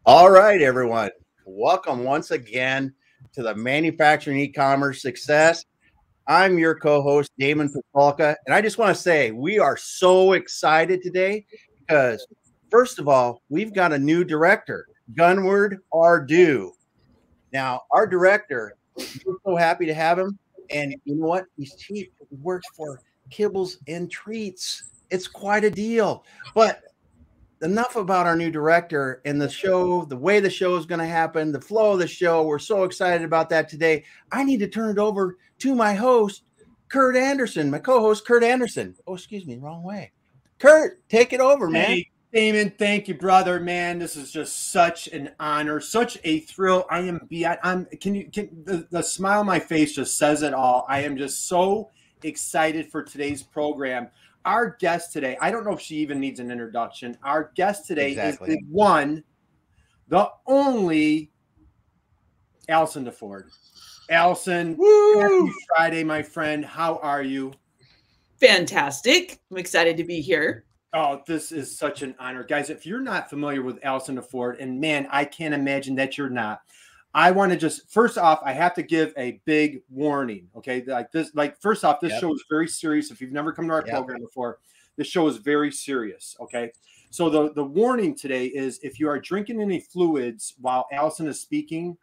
All right, everyone. Welcome once again to the Manufacturing E-Commerce Success. I'm your co-host, Damon Pasolka, and I just want to say we are so excited today because, first of all, we've got a new director, Gunward Ardu. Now, our director, we're so happy to have him, and you know what? He works for Kibbles and Treats. It's quite a deal, but enough about our new director and the show, the way the show is going to happen, the flow of the show. We're so excited about that today. I need to turn it over to my host, Curt Anderson, my co-host, Curt Anderson. Oh, excuse me, wrong way. Curt, take it over, man. Hey, Damon, thank you, brother, man. This is just such an honor, such a thrill. The smile on my face just says it all. I am just so excited for today's program. Our guest today, I don't know if she even needs an introduction. Our guest today is the one, the only Allison DeFord. Allison, happy Friday, my friend. How are you? Fantastic. I'm excited to be here. Oh, this is such an honor. Guys, if you're not familiar with Allison DeFord, and man, I can't imagine that you're not, I want to just, first off, I have to give a big warning, okay? First off, this show is very serious. If you've never come to our program before, this show is very serious, okay? So the warning today is if you are drinking any fluids while Allison is speaking,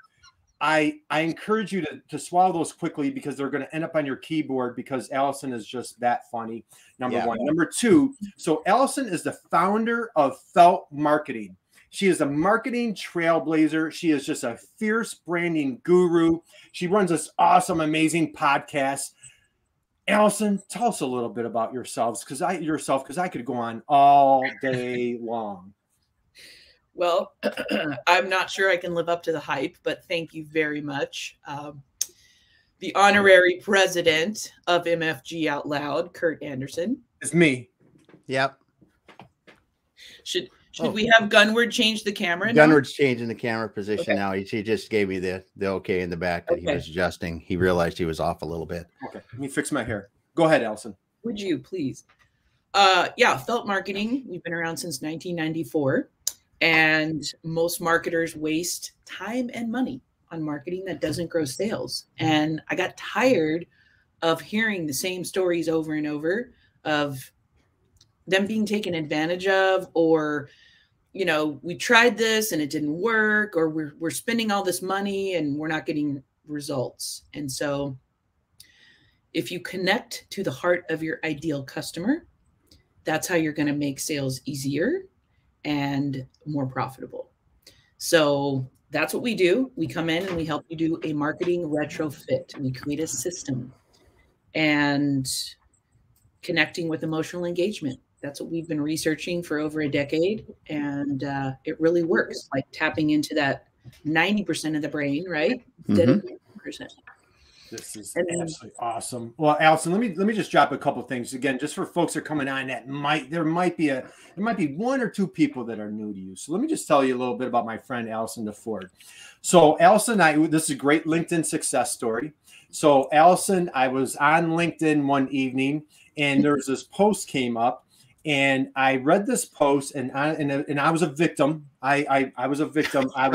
I encourage you to swallow those quickly because they're going to end up on your keyboard because Allison is just that funny, number one. Number two, so Allison is the founder of Felt Marketing. She is a marketing trailblazer. She is just a fierce branding guru. She runs this awesome, amazing podcast. Allison, tell us a little bit about yourselves, because I could go on all day long. Well, I'm not sure I can live up to the hype, but thank you very much. The honorary president of MFG Out Loud, Curt Anderson. It's me. Yep. Should we have Gunward change the camera now? Gunward's changing the camera position now. He just gave me the okay in the back that he was adjusting. He realized he was off a little bit. Okay, let me fix my hair. Go ahead, Allison. Would you please? Felt Marketing. We've been around since 1994, and most marketers waste time and money on marketing that doesn't grow sales. And I got tired of hearing the same stories over and over of them being taken advantage of, or we tried this and it didn't work, or we're spending all this money and we're not getting results. And so if you connect to the heart of your ideal customer, that's how you're going to make sales easier and more profitable. So that's what we do. We come in and we help you do a marketing retrofit. We create a system and connecting with emotional engagement. That's what we've been researching for over a decade, and it really works, like tapping into that 90% of the brain, right? Instead of 50%. This is absolutely awesome. Well, Allison, let me just drop a couple of things again, just for folks that are coming on that there might be one or two people that are new to you. So let me just tell you a little bit about my friend Allison DeFord. So Allison and I, this is a great LinkedIn success story. So Allison, I was on LinkedIn one evening, and there was this post came up. And I read this post, and I was a victim. I was a victim. I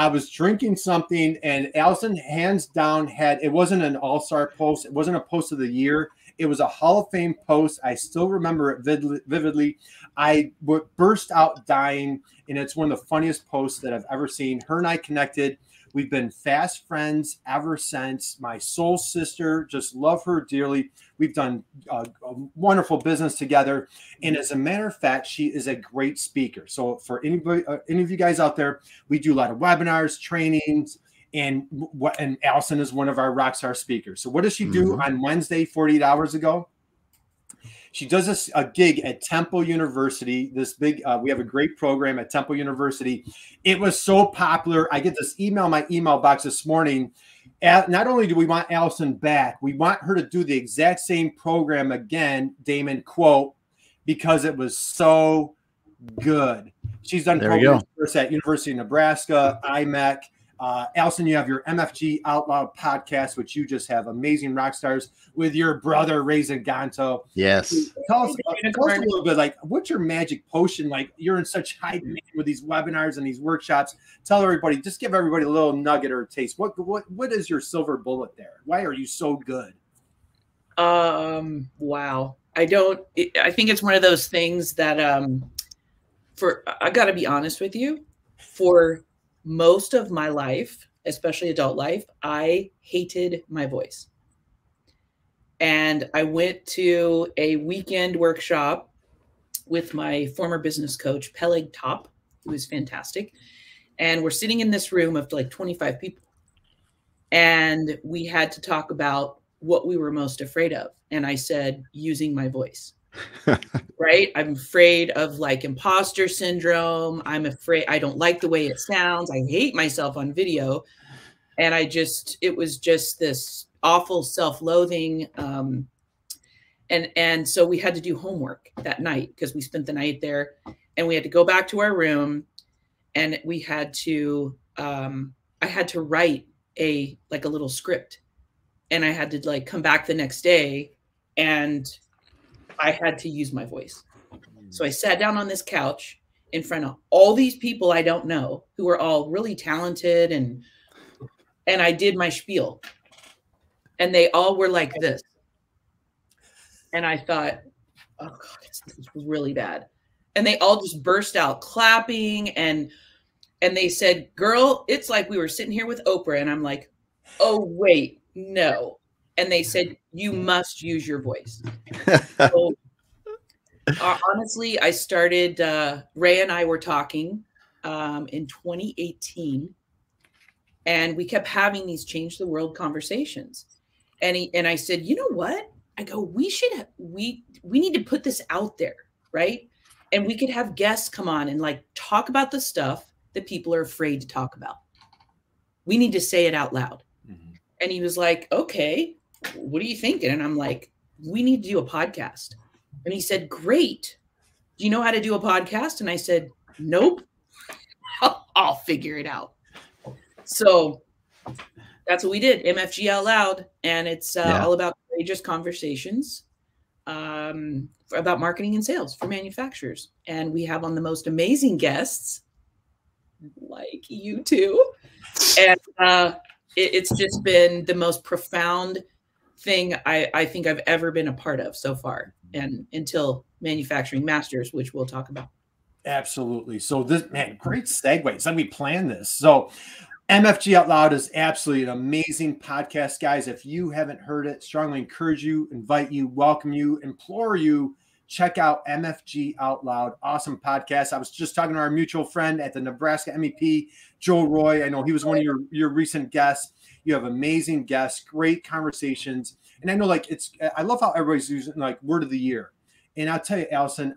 was drinking something, and Allison hands down it wasn't an all-star post. It wasn't a post of the year. It was a Hall of Fame post. I still remember it vividly. I burst out dying, and it's one of the funniest posts that I've ever seen. Her and I connected. We've been fast friends ever since. My soul sister, just love her dearly. We've done a wonderful business together. And as a matter of fact, she is a great speaker. So for anybody, any of you guys out there, we do a lot of webinars, trainings, and Allison is one of our rockstar speakers. So what does she do on Wednesday, 48 hours ago? She does a gig at Temple University. This big, we have a great program at Temple University. It was so popular. I get this email in my email box this morning. Not only do we want Allison back, we want her to do the exact same program again, Damon, quote, because it was so good. She's done programs at University of Nebraska, IMEC, Allison, you have your MFG Out Loud podcast, which you just have amazing rock stars with your brother, Ray Zaganto. Yes. Tell us a little bit, like, what's your magic potion? Like, you're in such high demand with these webinars and these workshops. Tell everybody, just give everybody a little nugget or a taste. What is your silver bullet there? Why are you so good? Wow. I think it's one of those things that, I got to be honest with you, for most of my life, especially adult life, I hated my voice. And I went to a weekend workshop with my former business coach, Peleg Top, who was fantastic. And we're sitting in this room of like 25 people. And we had to talk about what we were most afraid of. And I said, using my voice. Right? I'm afraid of like imposter syndrome. I'm afraid, I don't like the way it sounds. I hate myself on video. And it was just this awful self-loathing. And so we had to do homework that night because we spent the night there, and we had to go back to our room, and we had to, I had to write a little script, and I had to like come back the next day, and I had to use my voice. So I sat down on this couch in front of all these people I don't know, who are all really talented, and I did my spiel, and they all were like this. And I thought, oh God, it's really bad. And they all just burst out clapping, and they said, girl, it's like we were sitting here with Oprah. And I'm like, oh, wait, no. And they said, you must use your voice. So, honestly, I started, Ray and I were talking in 2018, and we kept having these change the world conversations. And I said, you know what? I go, we need to put this out there, right? And we could have guests come on and like talk about the stuff that people are afraid to talk about. We need to say it out loud. Mm-hmm. And he was like, okay, what are you thinking? And I'm like, we need to do a podcast. And he said, great. Do you know how to do a podcast? And I said, nope. I'll figure it out. So that's what we did, MFG Out Loud. And it's all about courageous conversations about marketing and sales for manufacturers. And we have on the most amazing guests, like you two. And it's just been the most profound thing I think I've ever been a part of so far, and until Manufacturing Masters, which we'll talk about. Absolutely. So this, man, great segue. It's like we planned this. So MFG Out Loud is absolutely an amazing podcast, guys. If you haven't heard it, strongly encourage you, invite you, welcome you, implore you, check out MFG Out Loud. Awesome podcast. I was just talking to our mutual friend at the Nebraska MEP, Joe Roy. I know he was one of your recent guests. You have amazing guests, great conversations. And I know, like, I love how everybody's using like word of the year. And I'll tell you, Allison,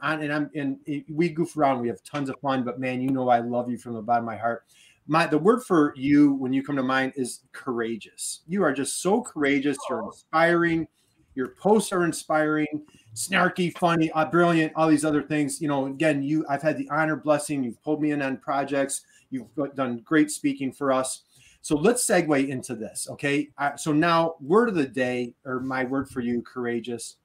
we goof around. We have tons of fun, but man, you know, I love you from the bottom of my heart. The word for you when you come to mind is courageous. You are just so courageous. You're inspiring. Your posts are inspiring, snarky, funny, brilliant, all these other things. You know, again, I've had the honor, blessing. You've pulled me in on projects. You've done great speaking for us. So let's segue into this. Okay. So now, word of the day, or my word for you, courageous.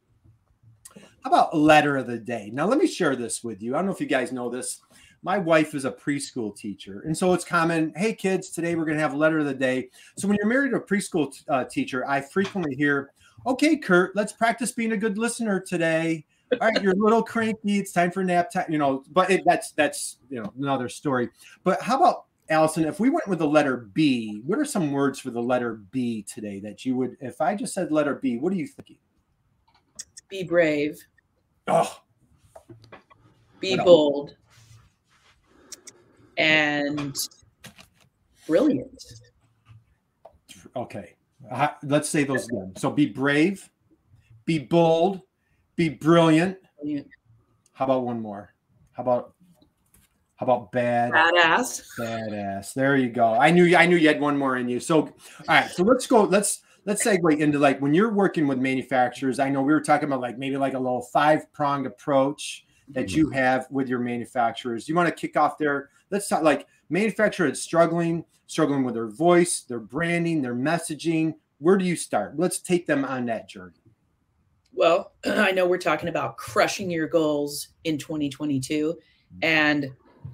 How about letter of the day? Now, let me share this with you. I don't know if you guys know this. My wife is a preschool teacher. And so it's common, hey, kids, today we're going to have a letter of the day. So when you're married to a preschool teacher, I frequently hear, okay, Curt, let's practice being a good listener today. All right, you're a little cranky. It's time for nap time, you know, but that's you know, another story. But how about, Allison, if we went with the letter B, what are some words for the letter B today that you would, if I just said letter B, what are you thinking? Be brave. Oh. Be bold. And brilliant. Okay. Let's say those again. So be brave, be bold, be brilliant. How about one more? How about badass? Badass. There you go. I knew you had one more in you. So all right. So let's go. Let's segue into, like, when you're working with manufacturers. I know we were talking about like maybe like a little 5-pronged approach that you have with your manufacturers. You want to kick off there? Let's talk like manufacturer that's struggling with their voice, their branding, their messaging. Where do you start? Let's take them on that journey. Well, I know we're talking about crushing your goals in 2022. And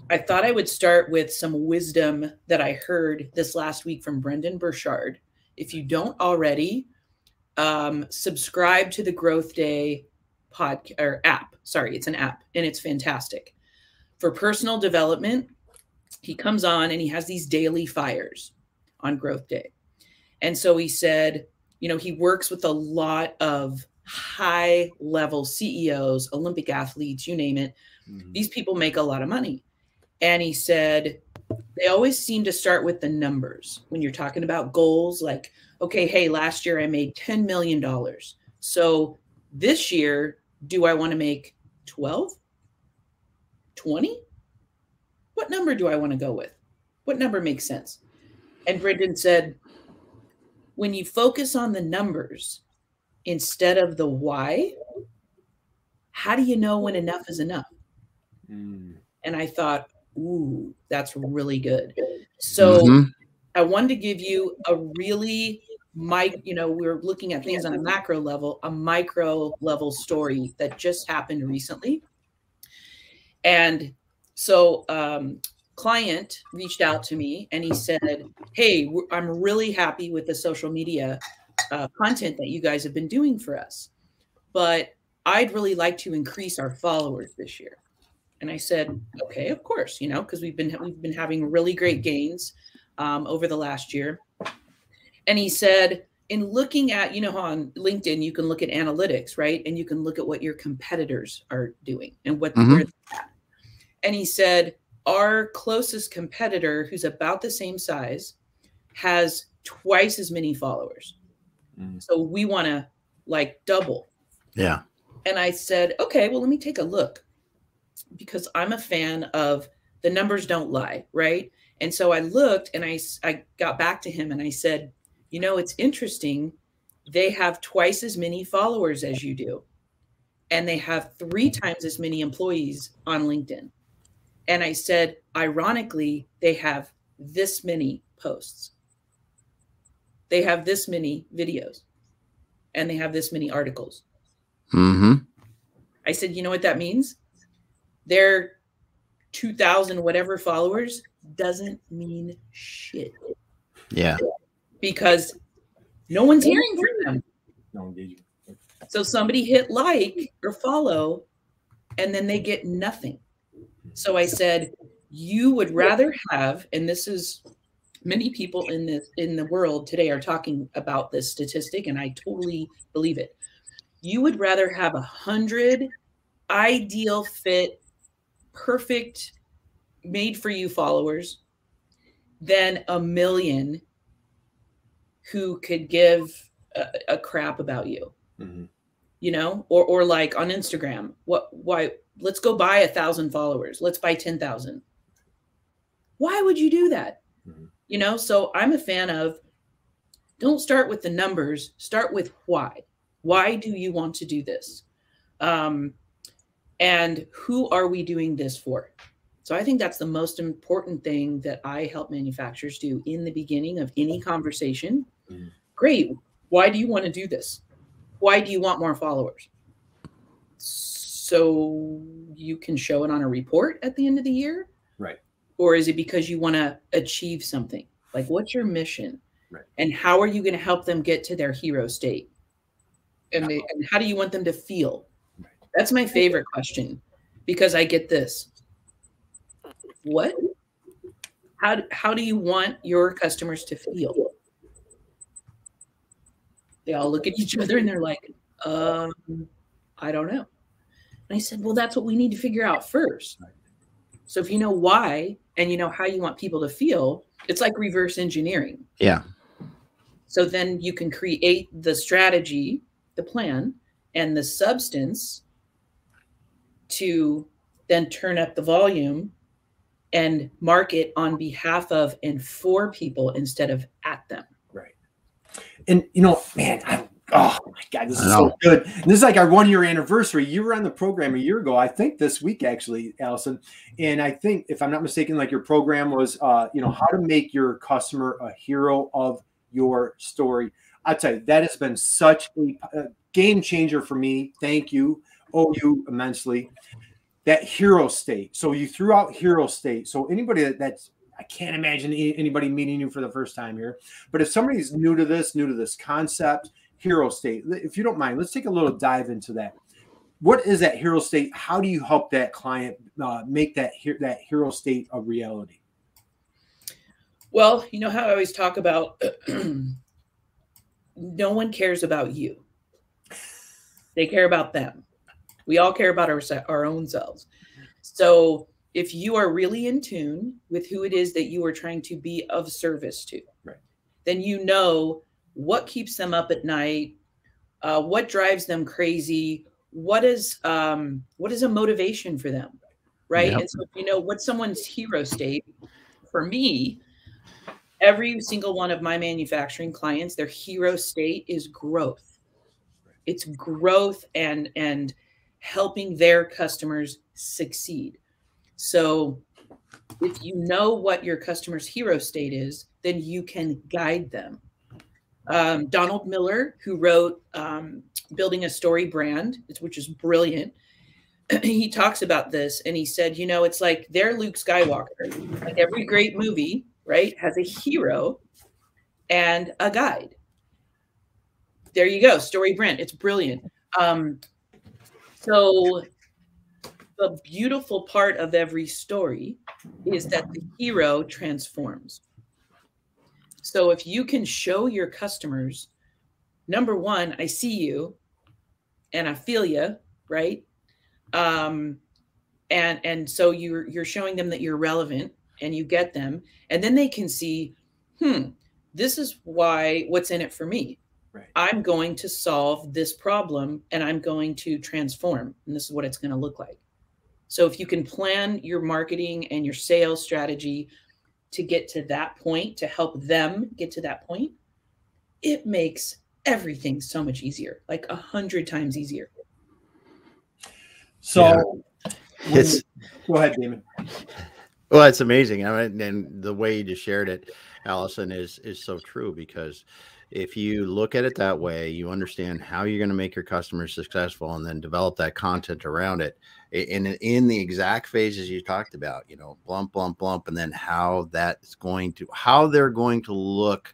I thought I would start with some wisdom that I heard this last week from Brendan Burchard. If you don't already, subscribe to the Growth Day podcast or app. Sorry, it's an app, and it's fantastic. For personal development, he comes on and he has these daily fires on Growth Day. And so he said, you know, he works with a lot of high level CEOs, Olympic athletes, you name it. These people make a lot of money. And he said, they always seem to start with the numbers when you're talking about goals, like, okay, hey, last year I made $10 million. So this year, do I want to make 12, 20? What number do I want to go with? What number makes sense? And Brendan said, when you focus on the numbers instead of the why, how do you know when enough is enough? And I thought, ooh, that's really good. So I wanted to give you a really, we're looking at things on a macro level, a micro level story that just happened recently. And so client reached out to me and he said, hey, I'm really happy with the social media content that you guys have been doing for us, but I'd really like to increase our followers this year. And I said, okay, of course, you know, because we've been having really great gains over the last year. And he said, in looking at, you know, how on LinkedIn, you can look at analytics, right? And you can look at what your competitors are doing and what where they're at. And he said, our closest competitor, who's about the same size, has twice as many followers. So we want to like double. Yeah. And I said, okay, well, let me take a look, because I'm a fan of the numbers don't lie, right? And so I looked and I got back to him and I said, you know, it's interesting. They have twice as many followers as you do. And they have 3 times as many employees on LinkedIn. And I said, ironically, they have this many posts. They have this many videos. And they have this many articles. I said, you know what that means? Their 2,000 whatever followers doesn't mean shit. Yeah. Because no one's hearing from them. No engagement. So somebody hit like or follow, and then they get nothing. So I said, you would rather have, and this is many people in the world today are talking about this statistic, and I totally believe it. You would rather have 100 ideal fit, perfect, made for you followers than 1 million who could give a crap about you. You know, or like on Instagram, why let's go buy 1,000 followers. Let's buy 10,000. Why would you do that? You know, so I'm a fan of, don't start with the numbers, start with why. Why do you want to do this? And who are we doing this for? So I think that's the most important thing that I help manufacturers do in the beginning of any conversation. Great. Why do you want to do this? Why do you want more followers? So you can show it on a report at the end of the year? Right. Or is it because you want to achieve something? Like, what's your mission? Right. And how are you going to help them get to their hero state? And how do you want them to feel? Right. That's my favorite question, because I get this. What? How do you want your customers to feel? They all look at each other and they're like, I don't know. And I said, well, that's what we need to figure out first. So if you know why and you know how you want people to feel, it's like reverse engineering. Yeah. So then you can create the strategy, the plan, and the substance to then turn up the volume and market on behalf of and for people instead of at them. Right. And, you know, man, Oh my God, this is so good. And this is like our 1-year anniversary. You were on the program a year ago, I think this week actually, Allison. And I think, if I'm not mistaken, like your program was, you know, how to make your customer a hero of your story. I'll tell you, that has been such a game changer for me. Thank you. Owe you immensely. That hero state. So you threw out hero state. So anybody that's, I can't imagine anybody meeting you for the first time here. But if somebody's new to this concept, hero state, if you don't mind, let's take a little dive into that. What is that hero state? How do you help that client make that hero state a reality? Well, you know how I always talk about no one cares about you. They care about them. We all care about our own selves. So if you are really in tune with who it is that you are trying to be of service to, right, then you know what keeps them up at night, what drives them crazy, what is a motivation for them, right? Yep. And so if you know what someone's hero state, for me, every single one of my manufacturing clients, their hero state is growth. It's growth and helping their customers succeed. So if you know what your customer's hero state is, then you can guide them. Donald Miller, who wrote Building a Story Brand, which is brilliant, he talks about this, and he said, you know, it's like they're Luke Skywalker. Like every great movie, right, has a hero and a guide. There you go, story brand. It's brilliant. So the beautiful part of every story is that the hero transforms. So if you can show your customers, number one, I see you and I feel you, right? And so you're showing them that you're relevant and you get them, and then they can see, this is what's in it for me. Right. I'm going to solve this problem and I'm going to transform, and this is what it's going to look like. So if you can plan your marketing and your sales strategy to get to that point, to help them get to that point, it makes everything so much easier, like 100 times easier. So go ahead, Damon. Well, it's amazing. I mean, and the way you just shared it, Allison, is so true, because if you look at it that way, you understand how you're going to make your customers successful and then develop that content around it. In the exact phases you talked about, you know, blump, blump, blump, and then how they're going to look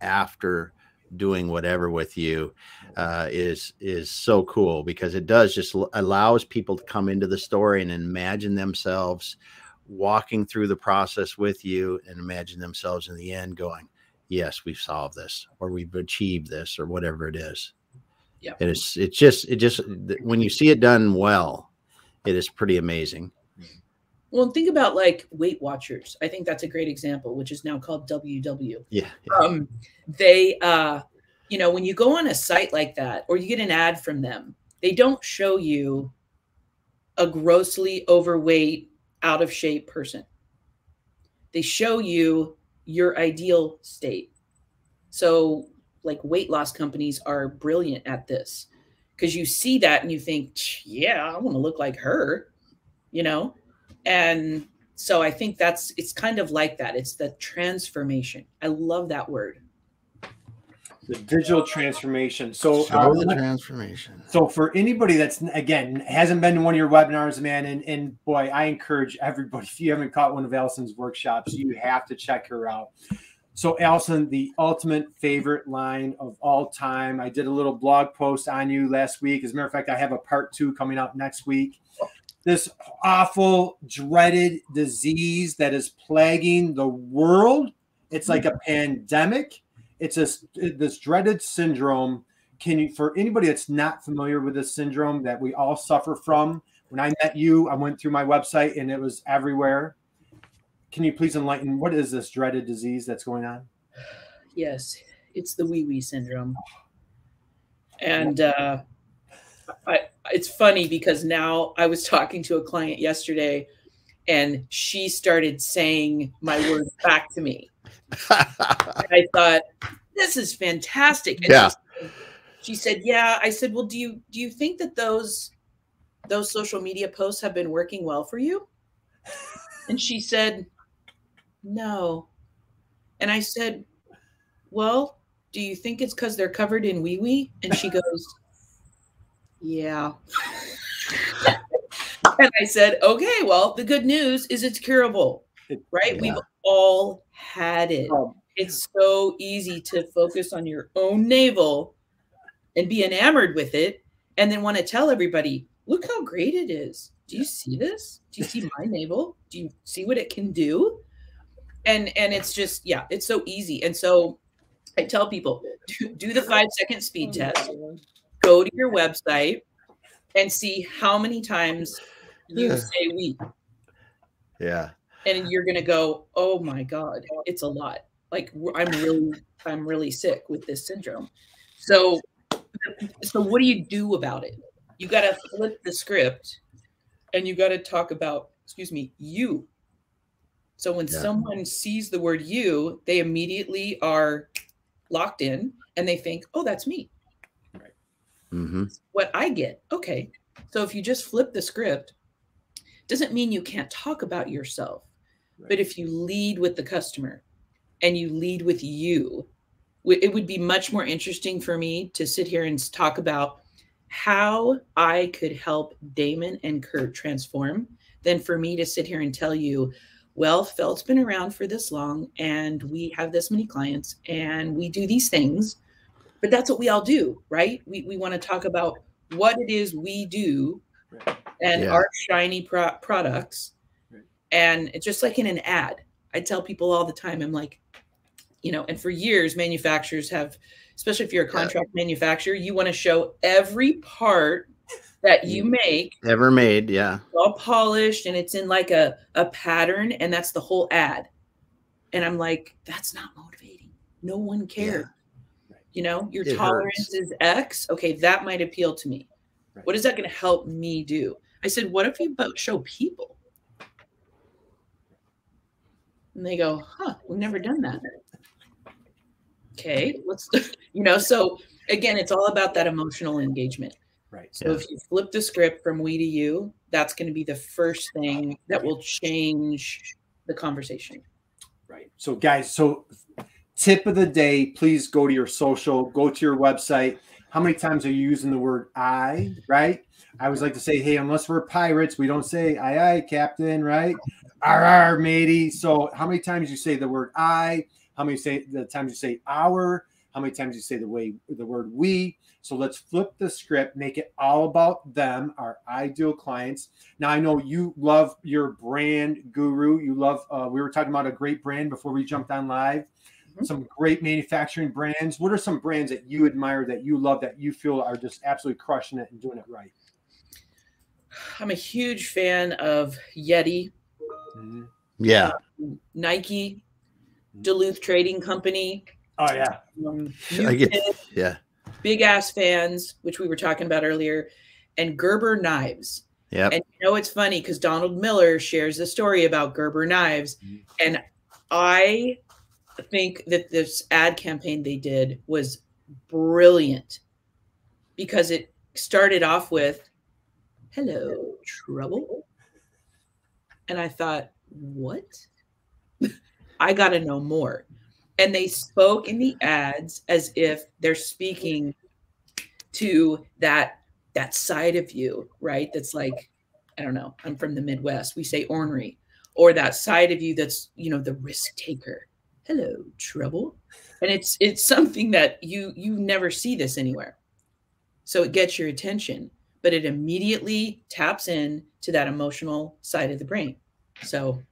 after doing whatever with you is so cool, because it does just allows people to come into the story and imagine themselves walking through the process with you, and imagine themselves in the end going, yes, we've solved this, or we've achieved this, or whatever it is. Yeah. It's just when you see it done well, it is pretty amazing. Well, think about like Weight Watchers. I think that's a great example, which is now called WW. Yeah. They, you know, when you go on a site like that, or you get an ad from them, they don't show you a grossly overweight, out of shape person. They show you your ideal state. So like weight loss companies are brilliant at this, because you see that and you think, yeah, I want to look like her, you know? And so I think it's kind of like that. It's the transformation. I love that word. The digital transformation. So the transformation. So for anybody that's, again, hasn't been to one of your webinars, man, and boy, I encourage everybody, if you haven't caught one of Allison's workshops, you have to check her out. So Allison, the ultimate favorite line of all time. I did a little blog post on you last week. As a matter of fact, I have a part 2 coming out next week. This awful, dreaded disease that is plaguing the world. It's like a pandemic. It's this dreaded syndrome. Can you, for anybody that's not familiar with this syndrome that we all suffer from, when I met you, I went through my website and it was everywhere. Can you please enlighten, what is this dreaded disease that's going on? Yes, it's the wee-wee syndrome. And it's funny because now I was talking to a client yesterday and she started saying my words back to me. I thought, this is fantastic. And yeah. She said, yeah. I said, well, do you think that those social media posts have been working well for you? And she said, no. And I said, well, do you think it's because they're covered in wee-wee? And she goes, yeah. And I said, okay, well, the good news is it's curable, right? Yeah. We've all had it. It's so easy to focus on your own navel and be enamored with it and then want to tell everybody, look how great it is. Do you see this? Do you see my navel? Do you see what it can do? And it's just, yeah, it's so easy. And so I tell people, do the 5-second speed test, go to your website and see how many times you say we. Yeah. And you're going to go, oh my God, it's a lot. Like I'm really sick with this syndrome. So what do you do about it? You got to flip the script and you got to talk about, you. So when someone sees the word you, they immediately are locked in and they think, oh, that's me. Right. Mm-hmm. What I get. Okay. So if you just flip the script, doesn't mean you can't talk about yourself. Right. But if you lead with the customer and you lead with you, it would be much more interesting for me to sit here and talk about how I could help Damon and Curt transform than for me to sit here and tell you, well, Felt's been around for this long and we have this many clients and we do these things, but that's what we all do, right? We want to talk about what it is we do and our shiny products. And it's just like in an ad. I tell people all the time, I'm like, and for years, manufacturers have, especially if you're a contract manufacturer, you want to show every part that you make. Ever made, yeah. All polished, and it's in like a pattern, and that's the whole ad. And I'm like, that's not motivating. No one cares. Yeah. Your tolerance is X. Okay, that might appeal to me. Right. What is that going to help me do? I said, what if you show people? And they go, we've never done that. Okay, let's, so again, it's all about that emotional engagement. Right. So if you flip the script from we to you, that's going to be the first thing that will change the conversation. Right. So guys, tip of the day, please go to your social, go to your website. How many times are you using the word I, right? I always like to say, hey, unless we're pirates, we don't say aye, aye, captain, right? Arr, matey. So how many times you say the word I? How many times you say our? How many times you say the word we? So let's flip the script, make it all about them, our ideal clients. Now, I know you love your brand guru. You love, we were talking about a great brand before we jumped on live. Mm-hmm. Some great manufacturing brands. What are some brands that you admire, that you love, that you feel are just absolutely crushing it and doing it right? I'm a huge fan of Yeti. Mm-hmm. Yeah. Nike, Duluth Trading Company. Oh, yeah. I get, Big ass fans, which we were talking about earlier, and Gerber knives. Yeah. And it's funny because Donald Miller shares the story about Gerber knives. Mm-hmm. And I think that this ad campaign they did was brilliant because it started off with, hello, trouble. And I thought, what? I got to know more. And they spoke in the ads as if they're speaking to that side of you, right? That's like, I don't know, I'm from the Midwest. We say ornery, or that side of you that's, the risk taker. Hello, trouble. And it's something that you never see this anywhere. So it gets your attention, but it immediately taps in to that emotional side of the brain. So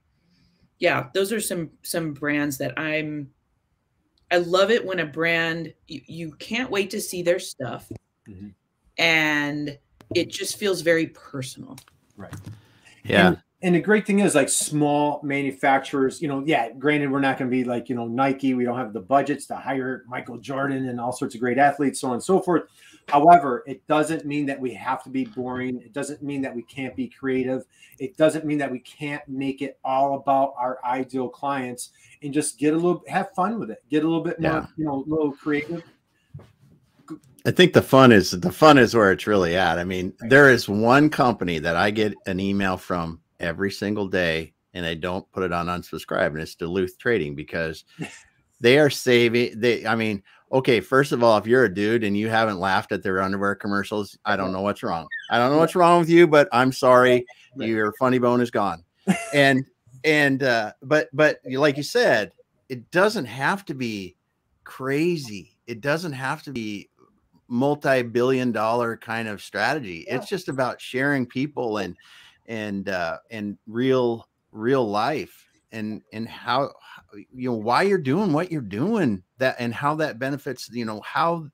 yeah, those are some brands that I love it when a brand, you can't wait to see their stuff. Mm-hmm. And it just feels very personal. Right. Yeah. And the great thing is, like, small manufacturers, granted, we're not going to be like, Nike. We don't have the budgets to hire Michael Jordan and all sorts of great athletes, so on and so forth. However, it doesn't mean that we have to be boring. It doesn't mean that we can't be creative. It doesn't mean that we can't make it all about our ideal clients and just have fun with it. Get a little bit more, a little creative. I think the fun is where it's really at. I mean, there is one company that I get an email from every single day, and I don't put it on unsubscribe, and it's Duluth Trading, because they are saving. I mean, okay, first of all, if you're a dude and you haven't laughed at their underwear commercials, I don't know what's wrong. I don't know what's wrong with you, but I'm sorry, your funny bone is gone. But like you said, it doesn't have to be crazy. It doesn't have to be multi-billion-dollar kind of strategy. It's just about sharing people and real life and how, you know, why you're doing what you're doing, that, and how that benefits, you know, how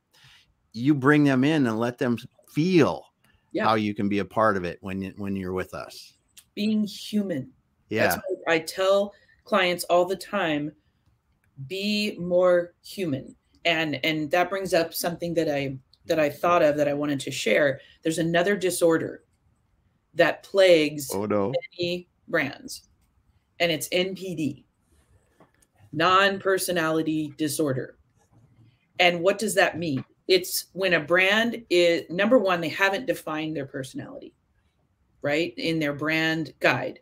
you bring them in and let them feel how you can be a part of it when you're with us. Being human. Yeah. That's what I tell clients all the time. Be more human. And that brings up something that I thought of that I wanted to share. There's another disorder that plagues many brands, and it's NPD, non-personality disorder. And what does that mean? It's when a brand is, number one, they haven't defined their personality, right, in their brand guide,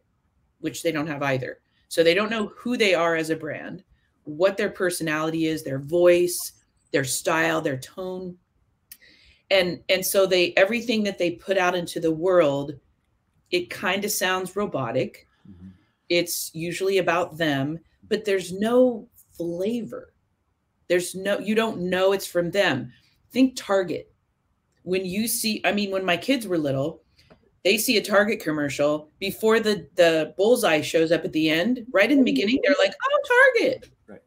which they don't have either. So they don't know who they are as a brand, what their personality is, their voice, their style, their tone. And so everything that they put out into the world, it kind of sounds robotic. Mm-hmm. It's usually about them, but there's no flavor. You don't know it's from them. Think Target. When you see, I mean, when my kids were little, they see a Target commercial before the bullseye shows up at the end, right in the beginning, they're like, oh, Target. Right.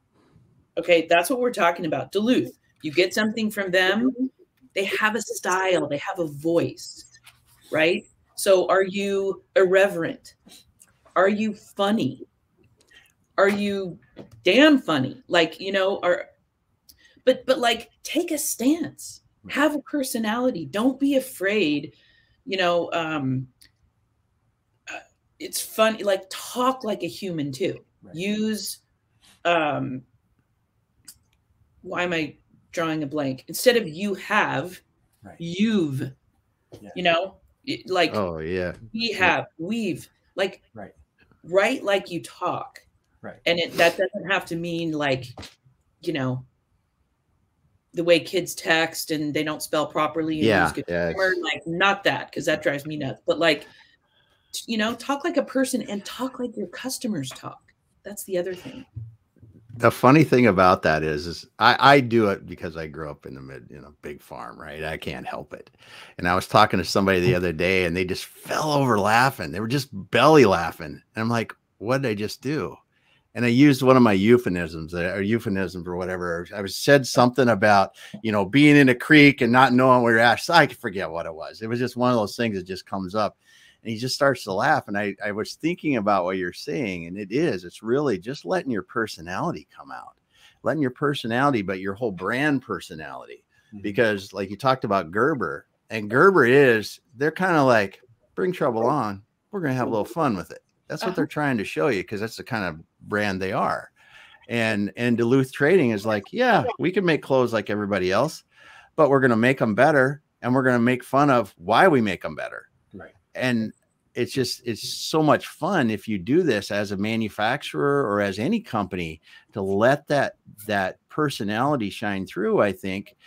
Okay, that's what we're talking about. Duluth, you get something from them, they have a style, they have a voice, right? So are you irreverent? Are you funny? Are you damn funny? Like, you know, but like, take a stance, have a personality. Don't be afraid. You know, it's fun. Like, talk like a human too. Right. Use, why am I drawing a blank? Instead of you have, right, you've, you know, like, oh yeah, we have, we've, like, right, write like you talk. Right. And that doesn't have to mean like, you know, the way kids text and they don't spell properly. And use grammar, like, not that, because that drives me nuts. But like, you know, talk like a person and talk like your customers talk. That's the other thing. The funny thing about that is I do it because I grew up in the big farm, right? I can't help it. And I was talking to somebody the other day and they just fell over laughing. They were just belly laughing. And I'm like, what did I just do? And I used one of my euphemisms or whatever. I said something about, you know, being in a creek and not knowing where you're at. So I forget what it was. It was just one of those things that just comes up. And he just starts to laugh. And I was thinking about what you're saying. And it's really just letting your personality come out, letting your personality, but your whole brand personality. Mm-hmm. Because like you talked about Gerber, and Gerber they're kind of like, bring trouble on. We're going to have a little fun with it. That's what they're trying to show you, because that's the kind of brand they are. And Duluth Trading is like, yeah, we can make clothes like everybody else, but we're going to make them better. And we're going to make fun of why we make them better. Right. And it's so much fun if you do this as a manufacturer or as any company, to let that personality shine through, I think,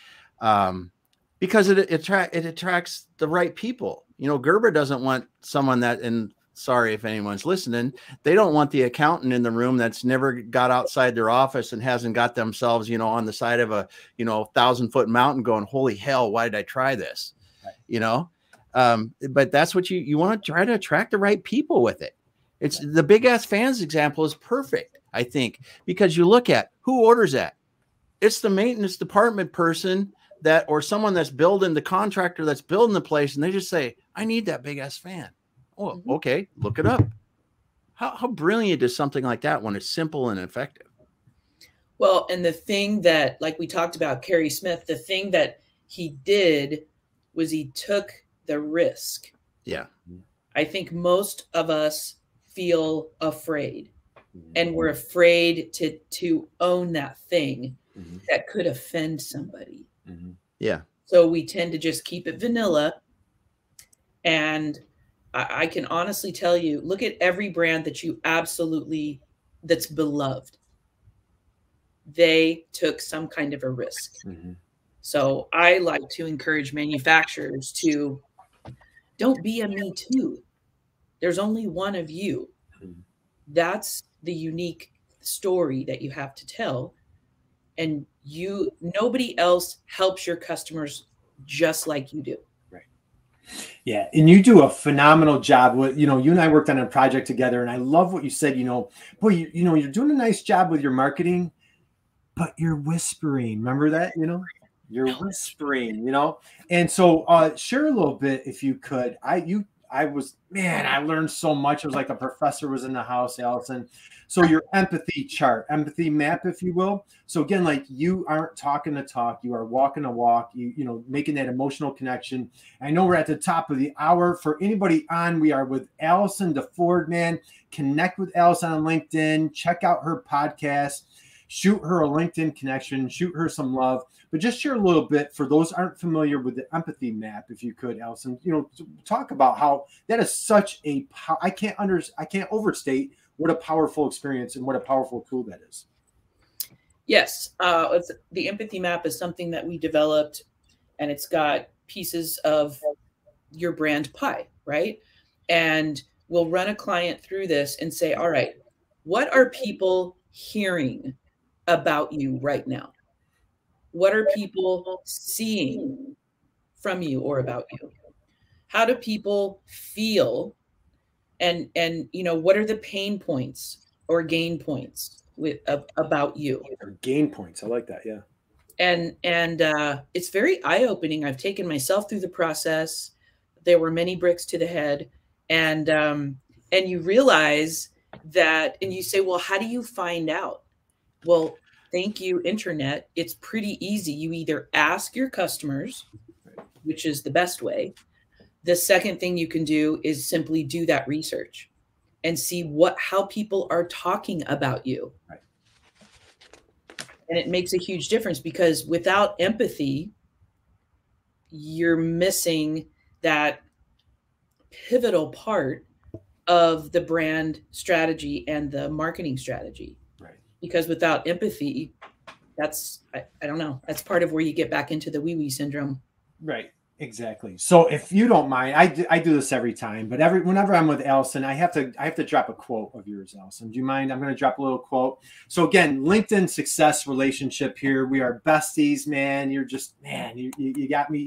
because it attracts the right people. You know, Gerber doesn't want someone that, and sorry if anyone's listening, they don't want the accountant in the room that's never got outside their office and hasn't got themselves, you know, on the side of a, 1,000-foot mountain going, holy hell, why did I try this? Right. You know? But that's what you want to try to attract the right people with it. It's the Big Ass Fans example is perfect, I think, because you look at who orders that. It's the maintenance department person or someone that's building, the contractor that's building the place. And they just say, I need that big ass fan. Oh, okay. Look it up. How brilliant is something like that when it's simple and effective? Well, and the thing that, like we talked about, Kerry Smith, the thing that he did was he took the risk. Yeah. I think most of us feel afraid, and we're afraid to own that thing that could offend somebody. Yeah. So we tend to just keep it vanilla. And I can honestly tell you, look at every brand that you that's beloved. They took some kind of a risk. Mm-hmm. So I like to encourage manufacturers to don't be a me too. There's only one of you. Mm-hmm. That's the unique story that you have to tell. And nobody else helps your customers just like you do. Right. Yeah. And you do a phenomenal job with, you and I worked on a project together, and I love what you said, boy, you're doing a nice job with your marketing, but you're whispering. Remember that, you're whispering, and so share a little bit, if you could. I learned so much. It was like a professor was in the house, Allison. So your empathy chart, empathy map, if you will. So again, like, you aren't talking the talk, you are walking the walk, making that emotional connection. I know we're at the top of the hour. For anybody on, we are with Allison DeFord, man. Connect with Allison on LinkedIn, check out her podcast, shoot her a LinkedIn connection, shoot her some love. But just share a little bit for those aren't familiar with the empathy map, if you could, Allison. Talk about how that is such a I can't overstate what a powerful experience and what a powerful tool that is. Yes, the empathy map is something that we developed, and it's got pieces of your brand pie, right? And we'll run a client through this and say, all right, what are people hearing about you right now? What are people seeing from you or about you? How do people feel? And what are the pain points or gain points about you? Or gain points. I like that. Yeah. And it's very eye-opening. I've taken myself through the process. There were many bricks to the head, and you realize that, and you say, well, how do you find out? Well, thank you, internet. It's pretty easy. You either ask your customers, which is the best way. The second thing you can do is simply do that research and see how people are talking about you. Right. And it makes a huge difference, because without empathy, you're missing that pivotal part of the brand strategy and the marketing strategy. Right. Because without empathy, that's, I don't know, that's part of where you get back into the wee-wee syndrome. Right. Exactly. So if you don't mind, I do this every time, but whenever I'm with Allison, I have to drop a quote of yours, Allison. Do you mind? I'm going to drop a little quote. So again, LinkedIn success relationship here. We are besties, man. You're just, man, you got me.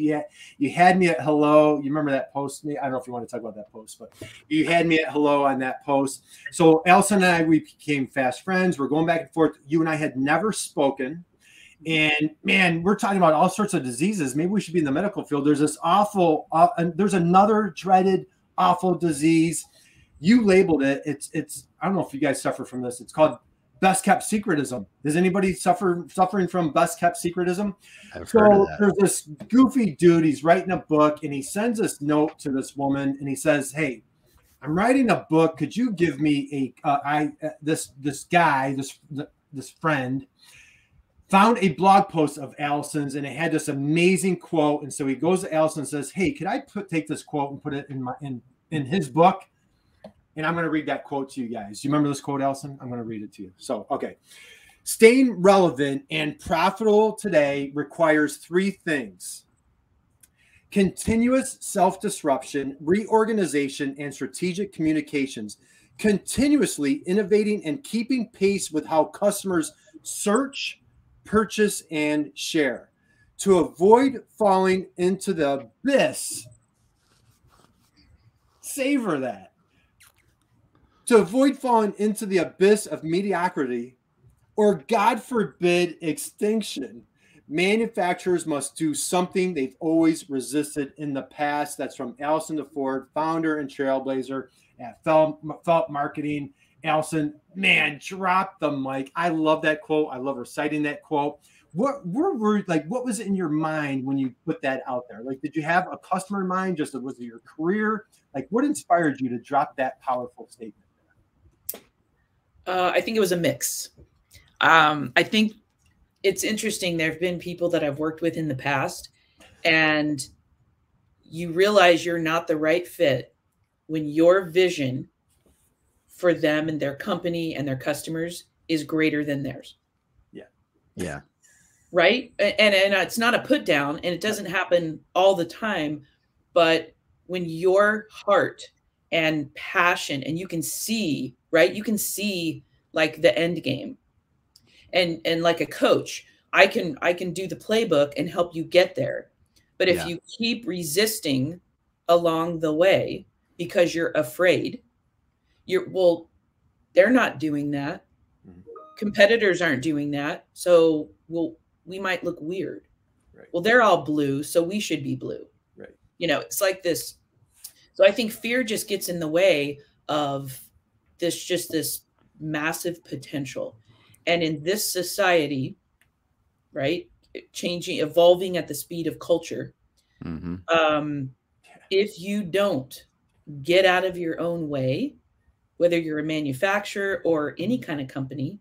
You had me at hello. You remember that post? I don't know if you want to talk about that post, but you had me at hello on that post. So Allison and I, we became fast friends. We're going back and forth. You and I had never spoken. And man, we're talking about all sorts of diseases. Maybe we should be in the medical field. There's this awful, there's another dreaded, awful disease. You labeled it. It's. I don't know if you guys suffer from this. It's called best kept secretism. Does anybody suffering from best kept secretism? I've heard of that. There's this goofy dude. He's writing a book, and he sends this note to this woman, and he says, "Hey, I'm writing a book. Could you give me this friend found a blog post of Allison's, and it had this amazing quote. And so he goes to Allison and says, hey, could I take this quote and put it in his book? And I'm going to read that quote to you guys. Do you remember this quote, Allison? I'm going to read it to you. So, okay. Staying relevant and profitable today requires three things: continuous self-disruption, reorganization, and strategic communications. Continuously innovating and keeping pace with how customers search, purchase, and share. To avoid falling into the abyss, savor that. To avoid falling into the abyss of mediocrity, or God forbid, extinction, manufacturers must do something they've always resisted in the past. That's from Allison DeFord, founder and Trailblazer at Felt Marketing. Allison, man, drop the mic. I love that quote. I love reciting that quote. What was in your mind when you put that out there? Like, did you have a customer in mind? Was it your career? Like, what inspired you to drop that powerful statement? I think it was a mix. I think it's interesting. There have been people that I've worked with in the past, And you realize you're not the right fit when your vision for them and their company and their customers is greater than theirs. Yeah. Yeah. Right. And it's not a put down, and it doesn't happen all the time. But when your heart and passion, and you can see, right, you can see like the end game. And like a coach, I can do the playbook and help you get there. But if you keep resisting along the way because you're afraid, they're not doing that. Competitors aren't doing that. So we might look weird. Right. Well, they're all blue, so we should be blue. Right. You know, it's like this. So I think fear just gets in the way of this massive potential. And in this society, right, evolving at the speed of culture, if you don't get out of your own way, whether you're a manufacturer or any kind of company,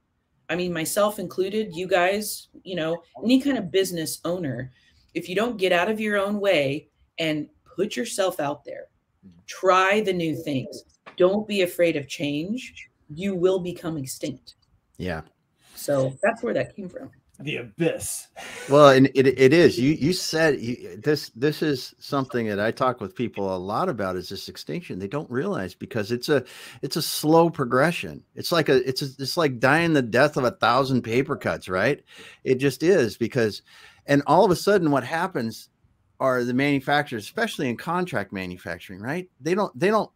I mean, myself included, you guys, you know, any kind of business owner, if you don't get out of your own way and put yourself out there, try the new things, don't be afraid of change, you will become extinct. Yeah. So that's where that came from. The abyss. Well, and it is. You said this is something that I talk with people a lot about, is this extinction. They don't realize, because it's a slow progression. It's like it's like dying the death of 1,000 paper cuts, right? It just is, because, and all of a sudden what happens are the manufacturers, especially in contract manufacturing, right? They don't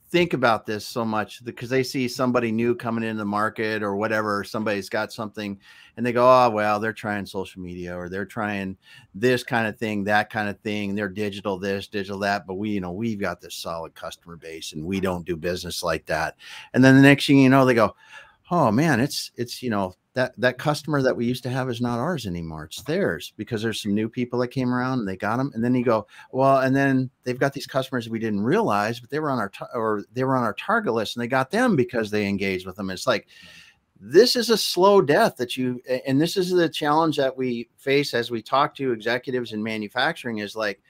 think about this so much because they see somebody new coming into the market or whatever, or somebody's got something and they go, oh, well, they're trying social media, or they're trying this kind of thing, that kind of thing. They're digital this, digital that, but we've got this solid customer base and we don't do business like that. And then the next thing you know, they go, oh man, it's, you know, that customer that we used to have is not ours anymore. It's theirs, because there's some new people that came around and they got them. And then you go, well, and then they've got these customers we didn't realize, but they were on our target list, and they got them because they engaged with them. It's like, this is a slow death and this is the challenge that we face as we talk to executives in manufacturing, is like,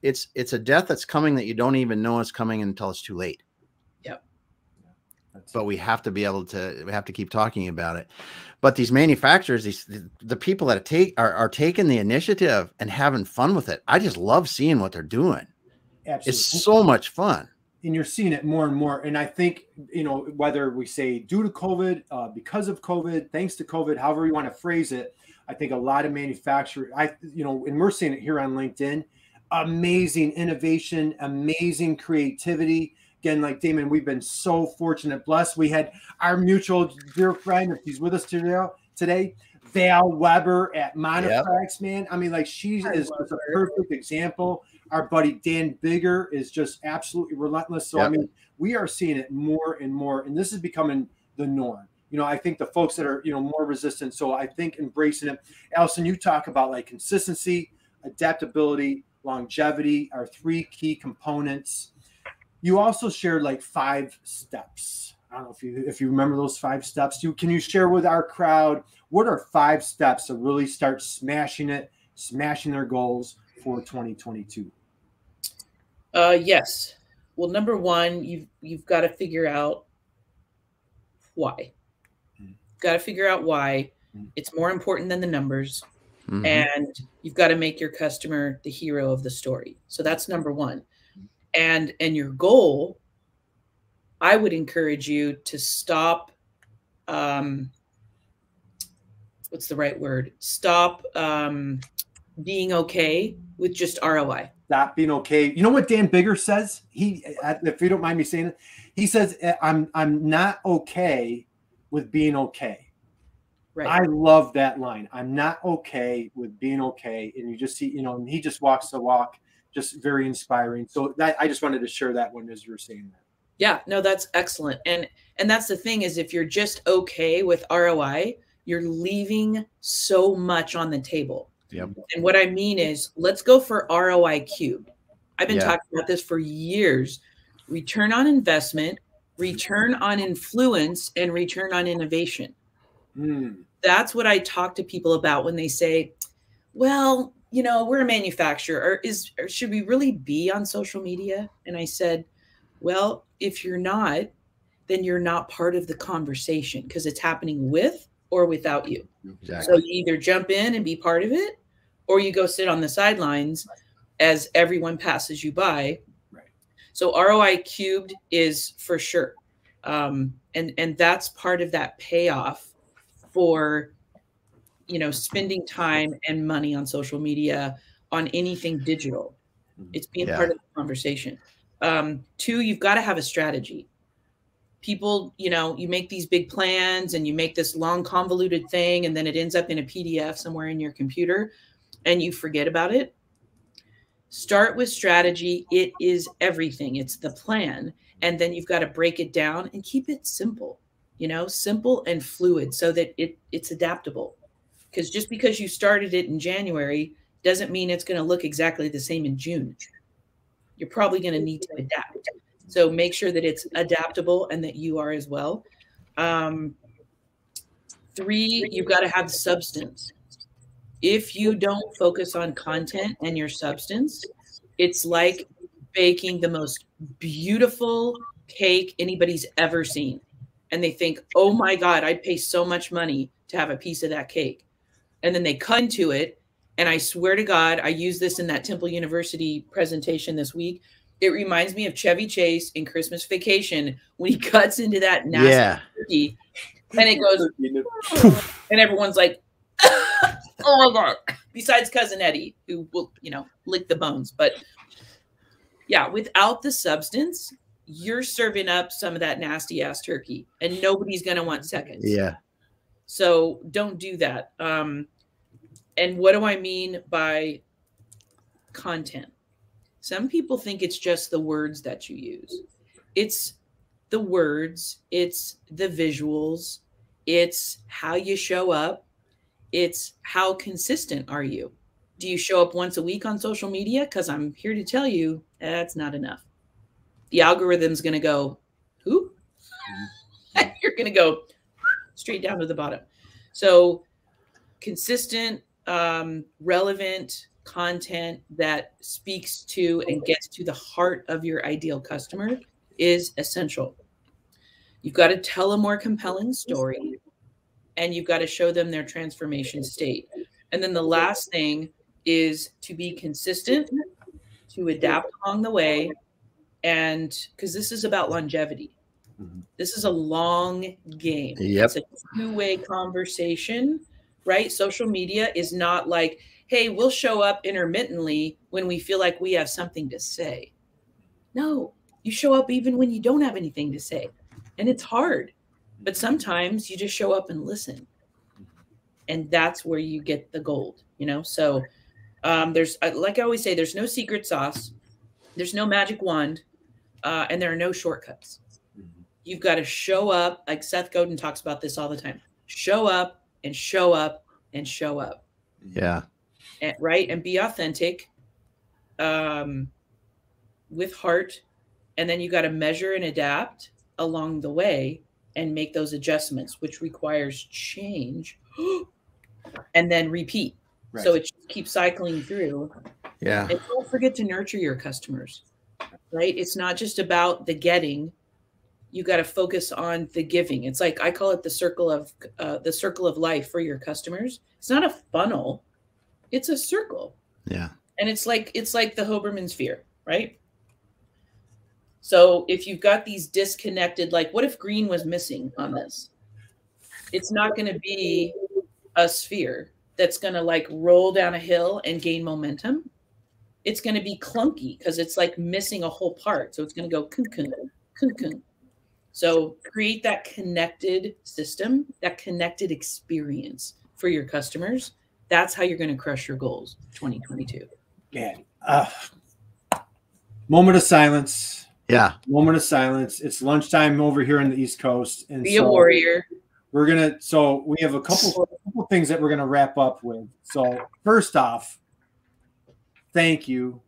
it's a death that's coming that you don't even know is coming until it's too late. But we have to be able to, we have to keep talking about it. But these manufacturers, the people that are taking the initiative and having fun with it. I just love seeing what they're doing. Absolutely. It's so much fun. And you're seeing it more and more. And I think, you know, whether we say due to COVID, because of COVID, thanks to COVID, however you want to phrase it, I think a lot of manufacturers, and we're seeing it here on LinkedIn, amazing innovation, amazing creativity. Again, like Damon, we've been so fortunate, blessed. We had our mutual dear friend, if he's with us today, Val Weber at Monofrax, man. I mean, like, she is just a perfect example. Our buddy Dan Bigger is just absolutely relentless. So, I mean, we are seeing it more and more, and this is becoming the norm. You know, I think the folks that are, more resistant. So I think embracing it. Allison, you talk about like consistency, adaptability, longevity are 3 key components. You also shared like 5 steps. I don't know if you remember those 5 steps. Can you share with our crowd, what are 5 steps to really start smashing their goals for 2022? Yes. Well, number 1, you've got to figure out why. Got to figure out why. It's more important than the numbers. And you've got to make your customer the hero of the story. So that's number 1. And your goal, I would encourage you to stop, what's the right word? Stop being okay with just ROI. Stop being okay. You know what Dan Bigger says? If you don't mind me saying it, he says, I'm not okay with being okay. Right. I love that line. I'm not okay with being okay. And you just see, and he just walks the walk. Just very inspiring. So I just wanted to share that one as you were saying that. Yeah, no, that's excellent. And that's the thing, is if you're just okay with ROI, you're leaving so much on the table. Yep. And what I mean is, let's go for ROI cubed. I've been talking about this for years. Return on investment, return on influence, and return on innovation. That's what I talk to people about when they say, well, you know, we're a manufacturer, or should we really be on social media? And I said, well, if you're not, then you're not part of the conversation, because it's happening with or without you. Exactly. So you either jump in and be part of it, or you go sit on the sidelines as everyone passes you by. Right. So ROI cubed is for sure. And that's part of that payoff for, you know, spending time and money on social media, on anything digital. It's being part of the conversation. 2, you've got to have a strategy. People, you know, you make these big plans and you make this long convoluted thing, and then it ends up in a PDF somewhere in your computer and you forget about it. Start with strategy. It is everything. It's the plan. And then you've got to break it down and keep it simple, you know, simple and fluid, so that it's adaptable. Because just because you started it in January doesn't mean it's going to look exactly the same in June. You're probably going to need to adapt. So make sure that it's adaptable and that you are as well. 3, you've got to have substance. If you don't focus on content and your substance, it's like baking the most beautiful cake anybody's ever seen. And they think, oh my God, I'd pay so much money to have a piece of that cake. And then they cut into it. And I swear to God, I used this in that Temple University presentation this week. It reminds me of Chevy Chase in Christmas Vacation when he cuts into that nasty turkey, and it goes, and everyone's like, oh my God. Besides Cousin Eddie, who will, you know, lick the bones. But yeah, without the substance, you're serving up some of that nasty ass turkey, and nobody's going to want seconds. Yeah. So don't do that. And what do I mean by content? Some people think it's just the words that you use. It's the words, it's the visuals, it's how you show up, it's how consistent are you. Do you show up once a week on social media? Because I'm here to tell you that's not enough. The algorithm's going to go, who? You're going to go straight down to the bottom. So consistent, relevant content that speaks to and gets to the heart of your ideal customer is essential. You've got to tell a more compelling story, and you've got to show them their transformation state. And then the last thing is to be consistent, to adapt along the way. And because this is about longevity. This is a long game. It's a two-way conversation, right? Social media is not like, hey, we'll show up intermittently when we feel like we have something to say. No, you show up even when you don't have anything to say. And it's hard. But sometimes you just show up and listen. And that's where you get the gold, you know? So there's, like I always say, there's no secret sauce. There's no magic wand. And there are no shortcuts. You've got to show up. Like Seth Godin talks about this all the time. Show up and show up and show up. Yeah. And, right. And be authentic with heart. And then you got to measure and adapt along the way and make those adjustments, which requires change and then repeat. Right. So it keeps cycling through. Yeah. And don't forget to nurture your customers, right? It's not just about the getting. You got to focus on the giving. It's like, I call it the circle of life for your customers. It's not a funnel. It's a circle. Yeah. And it's like the Hoberman sphere, right? So if you've got these disconnected, like what if green was missing on this? It's not going to be a sphere that's going to like roll down a hill and gain momentum. It's going to be clunky because it's like missing a whole part. So it's going to go kun-kun, kun-kun. So create that connected system, that connected experience for your customers. That's how you're going to crush your goals 2022. Man, moment of silence. Yeah. Moment of silence. It's lunchtime over here on the East Coast. And be a warrior. We have a couple things that we're going to wrap up with. So first off, thank you.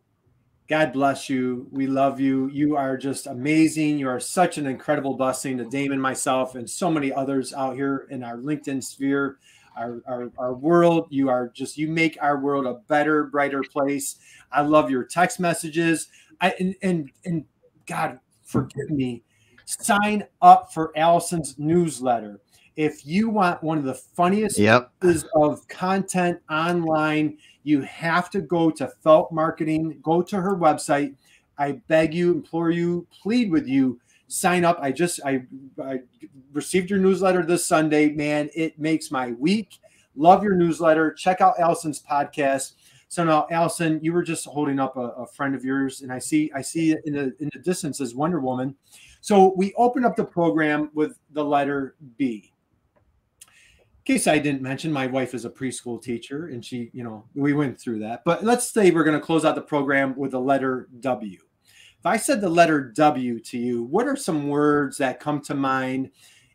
God bless you. We love you. You are just amazing. You are such an incredible blessing to Damon, myself, and so many others out here in our LinkedIn sphere. our world. You make our world a better, brighter place. I love your text messages. And God, forgive me. Sign up for Allison's newsletter. If you want one of the funniest pieces of content online, you have to go to Felt Marketing, go to her website. I beg you, implore you, plead with you, sign up. I received your newsletter this Sunday, man. It makes my week. Love your newsletter. Check out Allison's podcast. So now, Allison, you were just holding up a friend of yours, and I see it in the distance as Wonder Woman. So we opened up the program with the letter B. In case I didn't mention, my wife is a preschool teacher, and she, we went through that. But let's say we're going to close out the program with the letter W. If I said the letter W to you, what are some words that come to mind?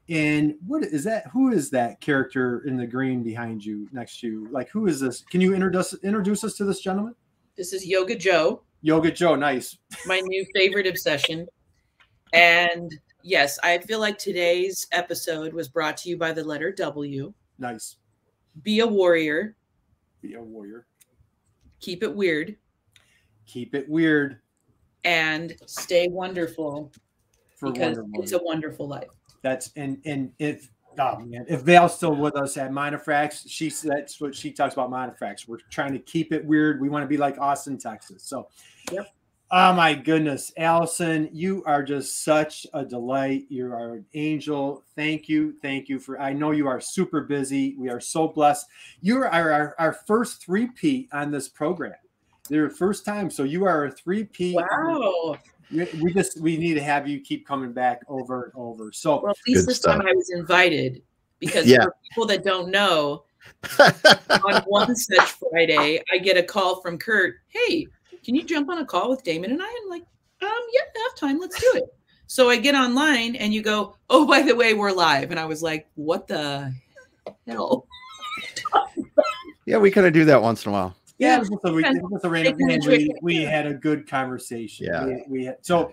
And what is that? Who is that character in the green behind you, next to you? Like, who is this? Can you introduce us to this gentleman? This is Yoga Joe. Yoga Joe, nice. My new favorite obsession. And yes, I feel like today's episode was brought to you by the letter W. Nice. Be a warrior. Be a warrior. Keep it weird. Keep it weird. And stay wonderful. Because it's a wonderful life. That's and if Val's still with us at Minifrax, that's what she talks about. Minifrax. We're trying to keep it weird. We want to be like Austin, Texas. So, yep. Oh my goodness, Allison, you are just such a delight. You are an angel. Thank you for. I know you are super busy. We are so blessed. You are our first 3P on this program. Your first time, so you are a 3P. Wow. We need to have you keep coming back over and over. So well, at least this time I was invited, because for people that don't know, on one such Friday, I get a call from Curt. Hey, can you jump on a call with Damon and I? I'm like, yeah, I have time. Let's do it. So I get online and you go, oh, by the way, we're live. And I was like, what the hell? Yeah, we kind of do that once in a while. Yeah, it was a random. We had a good conversation. Yeah. We had, so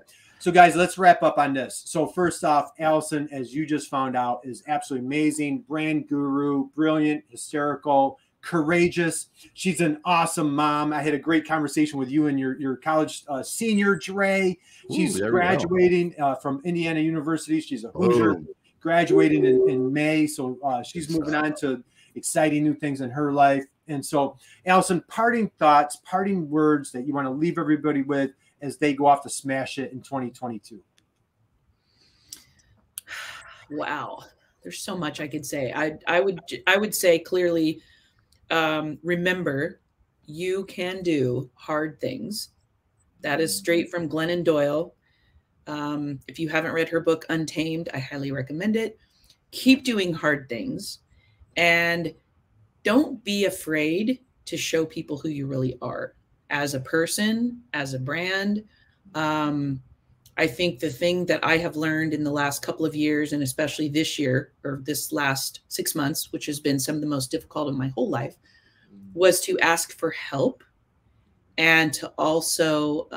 guys, let's wrap up on this. So first off, Allison, as you just found out, is absolutely amazing, brand guru, brilliant, hysterical, courageous. She's an awesome mom. I had a great conversation with you and your college senior, Dre. She's graduating from Indiana University. She's a Hoosier, graduating in May. So she's moving on to exciting new things in her life. And so, Allison, parting thoughts, parting words that you want to leave everybody with as they go off to smash it in 2022. Wow, there's so much I could say. I would say clearly, remember, you can do hard things. That is straight from Glennon Doyle. If you haven't read her book Untamed, I highly recommend it. Keep doing hard things, and don't be afraid to show people who you really are as a person, as a brand. I think the thing that I have learned in the last couple of years, and especially this year or this last 6 months, which has been some of the most difficult of my whole life, was to ask for help, and to also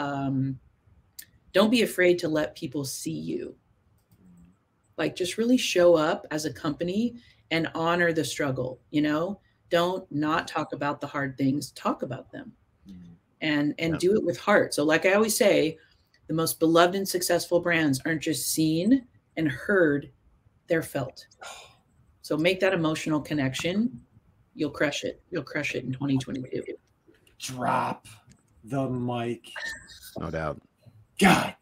don't be afraid to let people see you. Like, just really show up as a company and honor the struggle, Don't not talk about the hard things, talk about them, and do it with heart. So like I always say, the most beloved and successful brands aren't just seen and heard, they're felt. So make that emotional connection. You'll crush it. You'll crush it in 2022. Drop the mic. No doubt. God,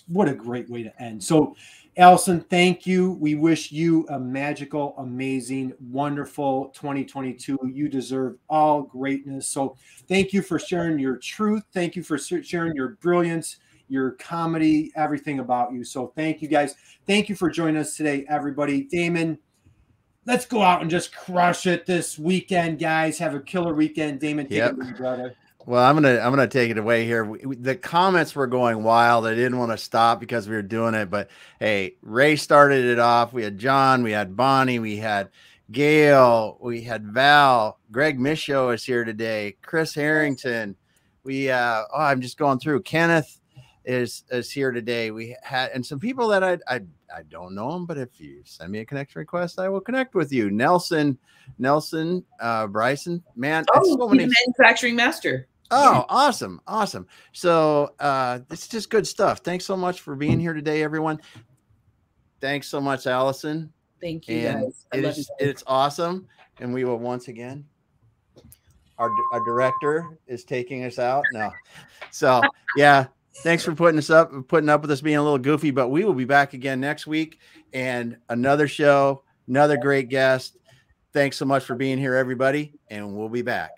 what a great way to end. So Allison, thank you. We wish you a magical, amazing, wonderful 2022. You deserve all greatness. So thank you for sharing your truth. Thank you for sharing your brilliance, your comedy, everything about you. So thank you, guys. Thank you for joining us today, everybody. Damon, let's go out and just crush it this weekend, guys. Have a killer weekend. Damon, take it away, brother. Well, I'm gonna take it away here. The comments were going wild. I didn't want to stop because we were doing it, but hey, Ray started it off. We had John, we had Bonnie, we had Gail, we had Val. Greg Michaud is here today. Chris Harrington. I'm just going through. Kenneth. is here today. We had, and some people that I don't know them, but if you send me a connection request, I will connect with you. Nelson, Bryson, man. Oh, so many manufacturing master. Oh, Yeah. awesome. So it's just good stuff. Thanks so much for being here today, everyone. Thanks so much, Allison. Thank you, and guys. It's awesome. And we will once again, our director is taking us out now. So yeah, thanks for putting up with us being a little goofy, but we will be back again next week and another show, another great guest. Thanks so much for being here, everybody, and we'll be back.